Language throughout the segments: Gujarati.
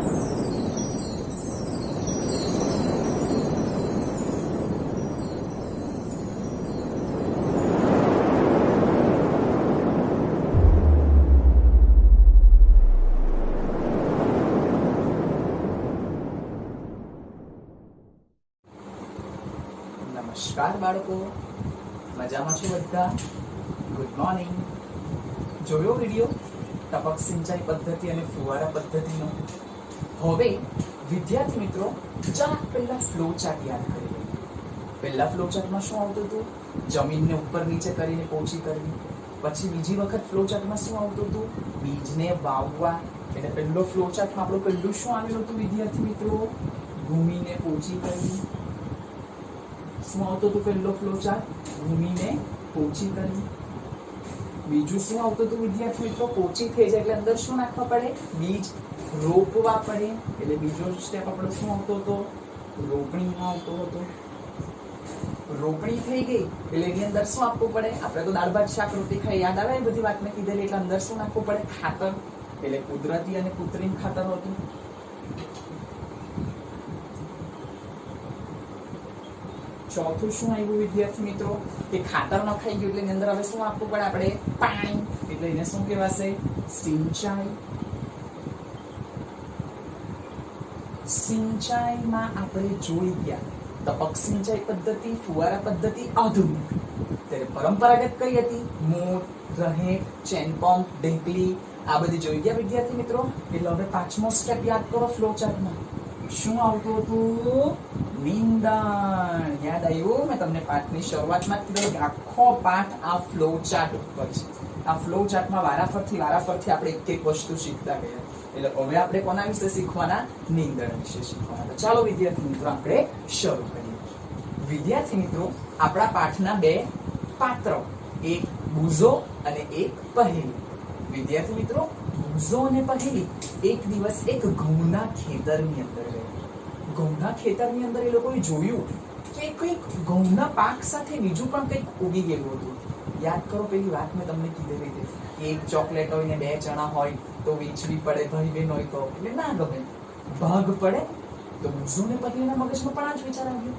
નમસ્કાર બાળકો, મજામાં છો બધા? Good morning. જોયો વિડિયો ટપક સિંચાઈ પદ્ધતિ અને ફુવારા પદ્ધતિનો? હવે વિદ્યાર્થી મિત્રો જરાક પહેલા ફ્લો ચાર્ટ યાદ કરી લઈએ. પહેલા ફ્લો ચાર્ટમાં શું આવતું હતું? જમીનને ઉપર નીચે કરીને પોચી કરવી. પછી બીજી વખત ફ્લો ચાર્ટમાં શું આવતું હતું? બીજને વાવવા. એટલે પહેલો ફ્લો ચાર્ટમાં આપણું પહેલું શું આવેલું હતું વિદ્યાર્થી મિત્રો? ભૂમિને પોચી કરવી. શું આવતું હતું પહેલો ફ્લો ચાર્ટ? ભૂમિને પોચી કરવી. બીજું શું આવતું હતું વિદ્યાર્થી મિત્રો? પોચી થઈ જાય એટલે અંદર શું નાખવા પડે? બીજ રોપવા પડે. એટલે બીજો સ્ટેપ આપણો શું આવતો હતો? રોપણીમાં આવતો હતો. રોપણી થઈ ગઈ એટલે એની અંદર શું આપવું પડે? આપણે તો દાળ ભાત શાક રોટી ખાઈ યાદ આવે બધી વાત મેં કીધેલી. એટલે અંદર શું નાખવું પડે? ખાતર. એટલે કુદરતી અને કૃત્રિમ ખાતર હતું. ચોથું શું આવ્યું વિદ્યાર્થી મિત્રો? કે ખાતર નખાઈ ગયું એટલે એની અંદર હવે શું આપવું પડે? આપણે પાણી. એટલે એને શું કહેવાશે? સિંચાઈ. સિંચાઈમાં આપણે જોઈ ગયા ટપક સિંચાઈ પદ્ધતિ, ફુવારા પદ્ધતિ, આધુનિક. ત્યારે પરંપરાગત કઈ હતી? મોર, રહેણ, ચેન પંપ, ઢેકલી, આ બધી જોઈ ગયા વિદ્યાર્થી મિત્રો. એટલે હવે પાંચમો સ્ટેપ યાદ કરો ફ્લો ચાર્ટમાં. શું આવતું હતું? નિંદણ. યાદ આવ્યું? મેં તમને પાઠની શરૂઆતમાં કીધું કે આખો પાઠ આ ફ્લો ચાર્ટ ઉપર છે. આ ફ્લો ચાર્ટમાં વારાફરતી આપણે એક એક વસ્તુ શીખતા ગયા. એટલે હવે આપણે કોના વિશે શીખવાના? નિંદણ વિશે શીખવાના. તો ચાલો વિદ્યાર્થી મિત્રો આપણે શરૂ કરીએ. વિદ્યાર્થી મિત્રો આપણા પાઠના બે પાત્ર, એક બુઝો અને એક પહેલી. વિદ્યાર્થી મિત્રો બુઝો અને પહેલી એક દિવસ એક ઘઉંના ખેતરની અંદર ગયા. ઘઉંના ખેતરની અંદર એ લોકોએ જોયું કે કંઈક ઘઉંના પાક સાથે બીજું પણ કંઈક ઉગી ગયેલું હતું. યાદ કરો પેલી વાત મેં તમને કીધેલી હતી કે એક ચોકલેટ હોય ને બે ચણા હોય તો વેચવી પડે, ભાઈ બહેન હોય તો એટલે ના ગમે, ભાગ પડે. તો બુઝો ને પહેલીના મગજમાં પણ આ જ વિચાર આવ્યો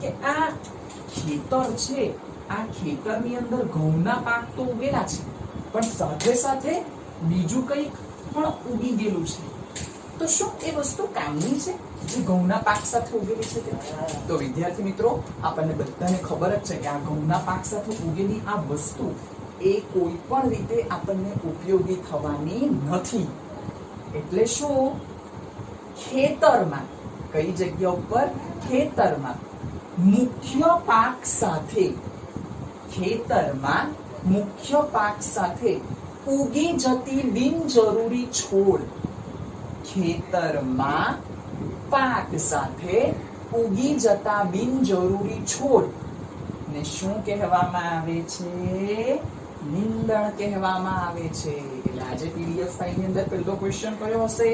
કે આ ખેતર છે, આ ખેતરની અંદર ઘઉંના પાક તો ઉગેલા છે પણ સાથે સાથે બીજું કંઈક પણ ઉગી ગયેલું છે. તો શું એ વસ્તુ કામની છે જે ઘઉંના પાક સાથે ઉગેલી છે? તો વિદ્યાર્થી મિત્રો આપણને બધાને ખબર જ છે કે આ ઘઉંના પાક સાથે ઉગેલી આ વસ્તુ એ કોઈ પણ રીતે આપણને ઉપયોગી થવાની નથી. એટલે શું? ખેતરમાં, કઈ જગ્યા ઉપર? ખેતરમાં મુખ્ય પાક સાથે, ખેતરમાં મુખ્ય પાક સાથે ઉગી જતી બિનજરૂરી છોડ, ખેતરમાં પાક સાથે ઉગી જતા બિનજરૂરી છોડ ને શું કહેવામાં આવે છે? નિંદણ કહેવામાં આવે છે. એટલે આજે પીડીએફ ફાઇલની અંદર પહેલો ક્વેશ્ચન કયો હશે?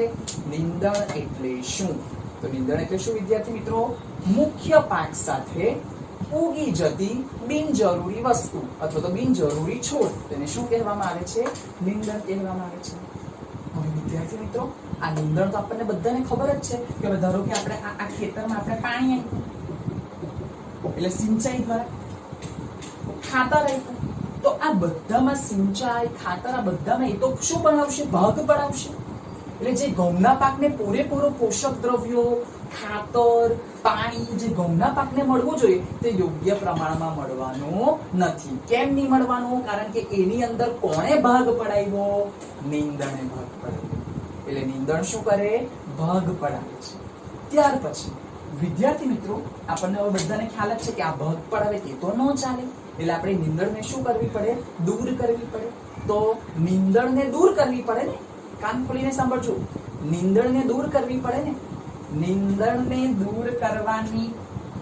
નિંદણ એટલે શું? તો નિંદણ એટલે શું વિદ્યાર્થી મિત્રો? મુખ્ય પાક સાથે ઉગી જતી બિનજરૂરી વસ્તુ અથવા તો બિનજરૂરી છોડ, તેને શું કહેવામાં આવે છે? નિંદણ કહેવામાં આવે છે. હવે વિદ્યાર્થી મિત્રો આ નિંદણ તો આપણને બધાને ખબર જ છે કે ધારો કે આપણે આ ખેતરમાં આપણે પાણી આપ્યું એટલે સિંચાઈ દ્વારા, ખાતર આપ્યું તો આ બધામાં સિંચાઈ, ખાતર, આ બધામાં એ તો શું બનાવશે? ભાગ પડાવશે. એટલે જે ઘઉંના પાકને પૂરેપૂરો પોષક દ્રવ્યો, ખાતર, પાણી જે ઘઉંના પાકને મળવું જોઈએ તે યોગ્ય પ્રમાણમાં મળવાનું નથી. કેમ નહીં મળવાનું? કારણ કે એની અંદર કોણે ભાગ પડાવ્યો? નિંદણે ભાગ પડાવ્યો. એટલે નિંદણ શું કરે? ભાગ પડાવે છે. ત્યાર પછી વિદ્યાર્થી મિત્રો આપણને હવે બધાને ખ્યાલ જ છે કે આ ભાગ પડાવે એ તો ન ચાલે. એટલે આપણે નિંદણને શું કરવી પડે? દૂર કરવી પડે. તો નિંદણને દૂર કરવી પડે ને. કાન ખોલીને સાંભળજો. નિંદણને દૂર કરવી પડે ને. નિંદણને દૂર કરવાની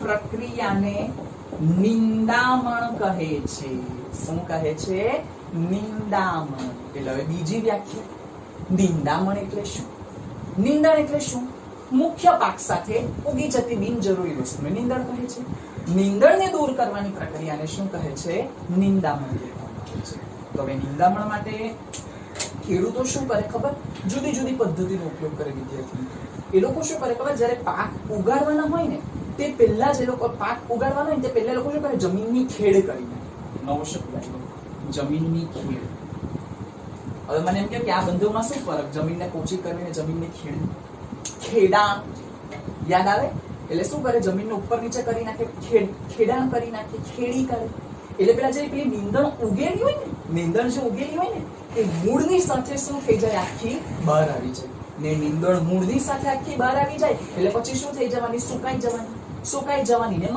પ્રક્રિયાને નિંદામણ કહે છે. શું કહે છે? નિંદામણ. એટલે હવે બીજી વ્યાખ્યા. નિંદામણ એટલે શું? નિંદણ એટલે શું? મુખ્ય પાક સાથે ઉગી જતી બિનજરૂરી વસ્તુને નિંદણ કહે છે. નિંદણને દૂર કરવાની પ્રક્રિયાને શું કહે છે? નિંદામણ કહેવામાં આવે છે. તો હવે નિંદામણ માટે ખેડૂતો શું કરે ખબર? જુદી જુદી પદ્ધતિનો ઉપયોગ કરે વિદ્યાર્થી મિત્રો. એ લોકો શું કરે ખબર, જ્યારે પાક ઉગાડવાના હોય ને તે પહેલા જ એ લોકો પાક ઉગાડવાનો હોય ને તે પહેલા એ લોકો શું કરે, જમીનની ખેડ કરી નાખે. નવો શબ્દ આવ્યો, જમીનની ખેડ. હવે મને એમ કે આ બંધોમાં શું ફરક, જમીનને પોચી કરવી ને જમીનની ખેડ? ખેડાણ યાદ આવે? એટલે શું કરે, જમીનને ઉપર નીચે કરી નાખે, ખેડાણ કરી નાખે, ખેડી કરે. એટલે પેલા જે પેલી નીંદણ ઉગેલી હોય ને, નીંદણ જે ઉગેલી હોય ને એ મૂળની સાથે શું થઈ જાય, આખી બહાર આવી જાય. ને નીંદણ મૂળની સાથે આખી બહાર આવી જાય એટલે પછી શું થઈ જવાની, સુકાઈ જવાની ને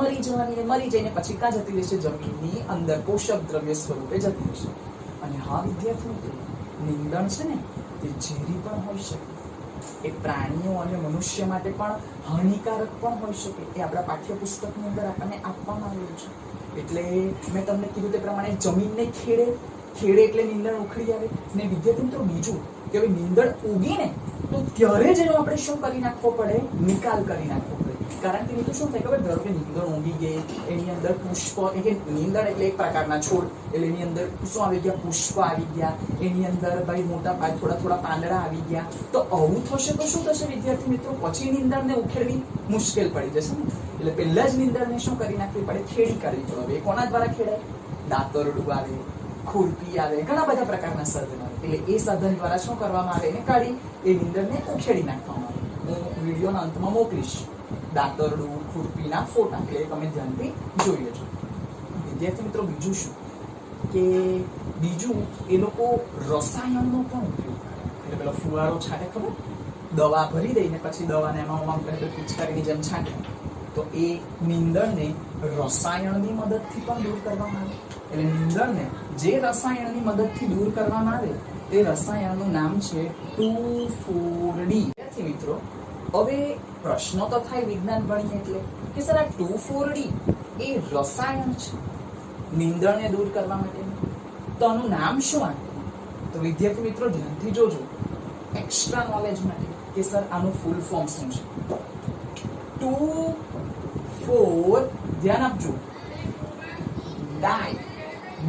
મરી જઈને પછી ક્યાં જતી રહેશે, જમીનની અંદર પોષક દ્રવ્ય સ્વરૂપે જતી રહેશે. અને હા વિદ્યાર્થી મિત્રો, નીંદણ છે ને તે ઝેરી પણ હોઈ શકે, એ પ્રાણીઓ અને મનુષ્ય માટે પણ હાનિકારક પણ હોઈ શકે. એ આપણા પાઠ્યપુસ્તકની અંદર આપણને આપવામાં આવેલું છે. એટલે મેં તમને કીધું તે પ્રમાણે જમીનને ખેડે એટલે નીંદણ ઉખડી આવે. ને વિદ્યાર્થી મિત્રો બીજું કે હવે નીંદણ ઉગી ને તો ત્યારે જ એનો આપણે શું કરી નાખવો પડે, નિકાલ કરી નાખવો પડે. કારણ કે નહીં તો શું થાય ખબર, ધારો કે નીંદણ ઉગી ગઈ, એની અંદર પુષ્પ, એટલે નીંદણ એટલે એક પ્રકારના છોડ, એટલે એની અંદર શું આવી ગયા, પુષ્પ આવી ગયા, એની અંદર ભાઈ મોટા થોડા પાંદડા આવી ગયા. તો આવું થશે તો શું થશે વિદ્યાર્થી મિત્રો, પછી નીંદણને ઉખેડવી મુશ્કેલ પડી જશે ને. એટલે પહેલા જ નીંદણને શું કરી નાખવી પડે, ખેડી કરવી પડે. હવે કોના દ્વારા ખેડાય, દાતરડું આવે, ખુરપી આવે, ઘણા બધા પ્રકારના સાધન આવે. એટલે એ સાધન દ્વારા શું કરવામાં આવે, એને કાઢી એ નીંદણને ઉખેડી નાખવામાં આવે. હું વિડીયોના અંતમાં મોકલીશ દાતરડું, ખુરપીના ફોટા, એટલે તમે ધ્યાનથી જોઈ લેજો. વિદ્યાર્થી મિત્રો બીજું શું કે બીજું એ લોકો રસાયણનો પણ ઉપયોગ કરે. એટલે પેલો ફુવારો છાંટે ખબર, દવા ભરી દઈને પછી દવાને એમાં પિચકારીની જેમ છાંટે, તો એ નીંદણને રસાયણની મદદથી પણ દૂર કરવામાં આવે. એટલે નીંદણને જે રસાયણની મદદથી દૂર કરવામાં આવે તે રસાયણનું નામ છે 2,4-D. મિત્રો હવે પ્રશ્નો તો થાય વિજ્ઞાન ભણીએ એટલે કે સર આ 2,4-D એ રસાયણ છે નીંદણને દૂર કરવા માટે, તો આનું નામ શું આપે? તો વિદ્યાર્થી મિત્રો ધ્યાનથી જોજો એક્સ્ટ્રા નોલેજ માટે કે સર આનું ફૂલ ફોર્મ શું છે. 2,4 ધ્યાન આપજો, ડાય.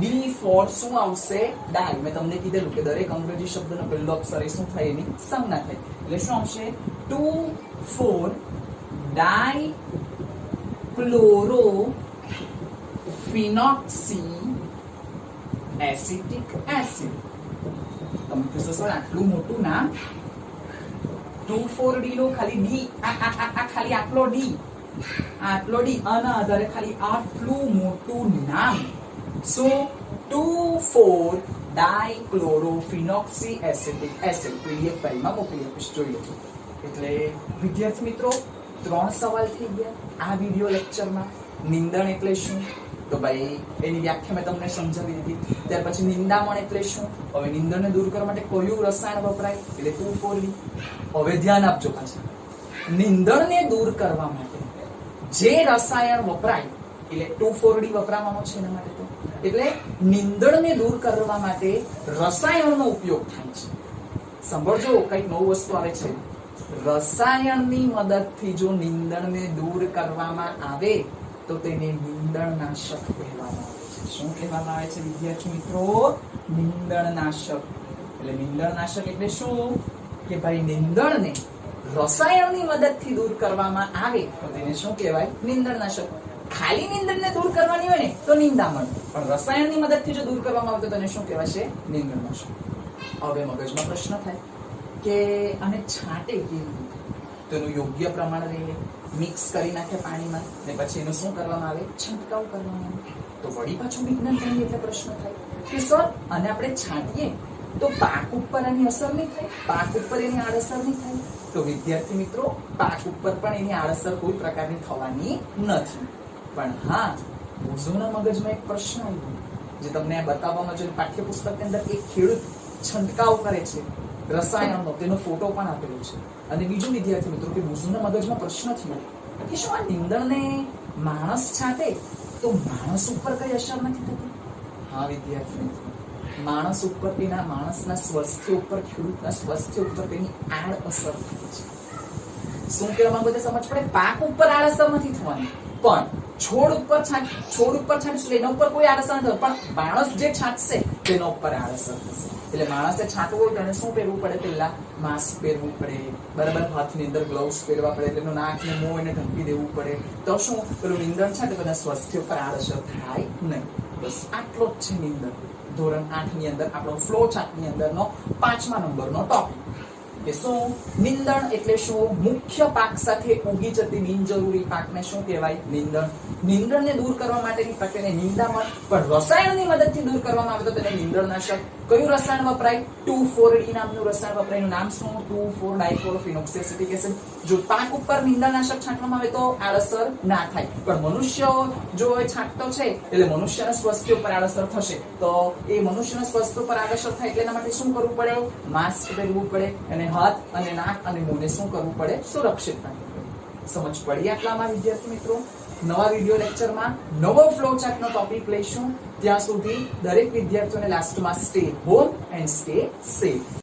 ડી ફોર શું આવશે, ડાય. મેં તમને કીધેલું કે દરેક અંગ્રેજી શબ્દનો પહેલો અક્ષર એ શું થાય, એની સંજ્ઞા થાય. એટલે શું આવશે, 2,4 ડાયક્લોરોફિનોક્સી એસિટિક એસિડ. તમે કહેશો સર આટલું મોટું નામ, 2,4-D નો ખાલી ડી, આ ખાલી આટલો ડી આના આધારે ખાલી આટલું મોટું નામ. So 2,4 ડાયક્લોરોફિનોક્સી એસિટિક એસિડ PDF ફાઇલમાં મોકલી આપીશ, જોઈ લેજો. એટલે વિદ્યાર્થી મિત્રો 3 સવાલ થઈ ગયા આ વિડિયો લેક્ચરમાં. નીંદણ એટલે શું, તો ભાઈ એની વ્યાખ્યા મેં તમને સમજાવી દીધી. ત્યાર પછી નિંદામણ એટલે શું, હવે નીંદણને દૂર કરવા માટે કયું રસાયણ વપરાય, એટલે 2,4-D. હવે ધ્યાન આપજો પાછા, નીંદણને દૂર કરવા માટે જે રસાયણ વપરાય એટલે 2,4-D વપરાવાનો છે એના માટે. તો એટલે નીંદણને દૂર કરવા માટે રસાયણનો ઉપયોગ થાય છે. સાંભળજો, કઈક નવું વસ્તુ આવે છે. રસાયણની મદદથી જો નીંદણને દૂર કરવામાં આવે તો તેને નીંદણનાશક કહેવામાં આવે છે. શું કહેવામાં આવે છે વિદ્યાર્થી મિત્રો, નીંદણનાશક. એટલે નીંદણનાશક એટલે શું કે ભાઈ નીંદણને રસાયણની મદદથી દૂર કરવામાં આવે તો તેને શું કહેવાય, નીંદણનાશક. ખાલી નીંદણને દૂર કરવાની હોય ને તો નિંદામણ, પણ રસાયણની મદદથી જો દૂર કરવામાં આવે તો તેને શું કહેવાશે, નીંદણનાશક. હવે મગજમાં પ્રશ્ન થાય કે આને છાંટે કેવી રીતે, તો એનું યોગ્ય પ્રમાણ લઈને મિક્સ કરી નાખે પાણીમાં ને પછી એનું શું કરવામાં આવે, છંટકાવ કરવામાં આવે. તો વળી પાછું વિજ્ઞાન ભણીએ એટલે પ્રશ્ન થાય કે સર આને આપણે છાંટીએ તો પાક ઉપર એની અસર નહીં થાય, પાક ઉપર એની આડઅસર નહીં થાય. તો વિદ્યાર્થી મિત્રો પાક ઉપર પણ એની આડઅસર કોઈ પ્રકારની થવાની નથી. પણ હા, ભુજોના મગજમાં એક પ્રશ્ન આવ્યો જે તમને બતાવવામાં જોઈએ. પાઠ્યપુસ્તકની અંદર એક ખેડૂત છંટકાવ કરે છે રસાયણનો, તેનો ફોટો પણ આપેલો છે. અને બીજું વિદ્યાર્થી મિત્રો કે ભુજોના મગજમાં પ્રશ્ન થયો કે શું આ નીંદણને માણસ છાંટે તો માણસ ઉપર કઈ અસર નથી થતી? હા વિદ્યાર્થી મિત્રો, માણસ ઉપર, તેના માણસના સ્વાસ્થ્ય ઉપર, ખેડૂતના સ્વાસ્થ્ય ઉપર તેની આડ અસર થાય છે. શું કહેવા માંગુ તે સમજ પડે? પાક ઉપર આડ અસર નથી થવાની, પણ છોડ ઉપર છાંટશું એના ઉપર કોઈ આડઅસર નથી, પણ માણસ જે છાંટશે તેના ઉપર આડઅસર થશે. એટલે માણસે છાંટવું હોય તો એને શું પહેરવું પડે? પહેલા માસ્ક પહેરવું પડે, બરાબર, હાથની અંદર ગ્લોવ્સ પહેરવા પડે, એટલે એનું નાક ને મોં એને ઢંકી દેવું પડે. તો શું પેલું નીંદણ છે તો બધા સ્વાસ્થ્ય પર આડઅસર થાય નહીં. બસ આટલો જ છે નીંદણ. ધોરણ 8 ની અંદર આપણો ફ્લો ચાર્ટની અંદરનો 5મા નંબરનો ટોપિક કે શું નીંદણ એટલે શું? મુખ્ય પાક સાથે ઉગી જતી બિનજરૂરી પાકને શું કહેવાય? નીંદણ. નીંદણને દૂર કરવા માટેની પ્રક્રિયાને નિંદામણ, પણ રસાયણની મદદથી દૂર કરવામાં આવે તો તેને નીંદણનાશક. કયું રસાયણ વપરાય? 2,4-D નામનું રસાયણ વપરાય. એનું નામ શું? 2,4-ડાયક્લોરોફિનોક્સેસિટિક એસિડ. જો પાક ઉપર નીંદણનાશક છાંટવામાં આવે તો આડઅસર ના થાય, પણ મનુષ્ય જો એ છાંટતો છે એટલે મનુષ્યના સ્વાસ્થ્ય ઉપર આડઅસર થશે. તો એ મનુષ્યના સ્વાસ્થ્ય ઉપર આડઅસર થાય એટલે એના માટે શું કરવું પડે? માસ્ક પહેરવું પડે અને હાથ અને નાક અને મોંને શું કરવું પડે? સુરક્ષિત રાખવું પડે. સમજ પડી આટલામાં વિદ્યાર્થી મિત્રો? નવા વિડિયો લેક્ચરમાં નવો ફ્લો ચાર્ટનો ટોપિક લઈશું. ત્યાં સુધી દરેક વિદ્યાર્થીઓને લાસ્ટમાં stay home and stay safe.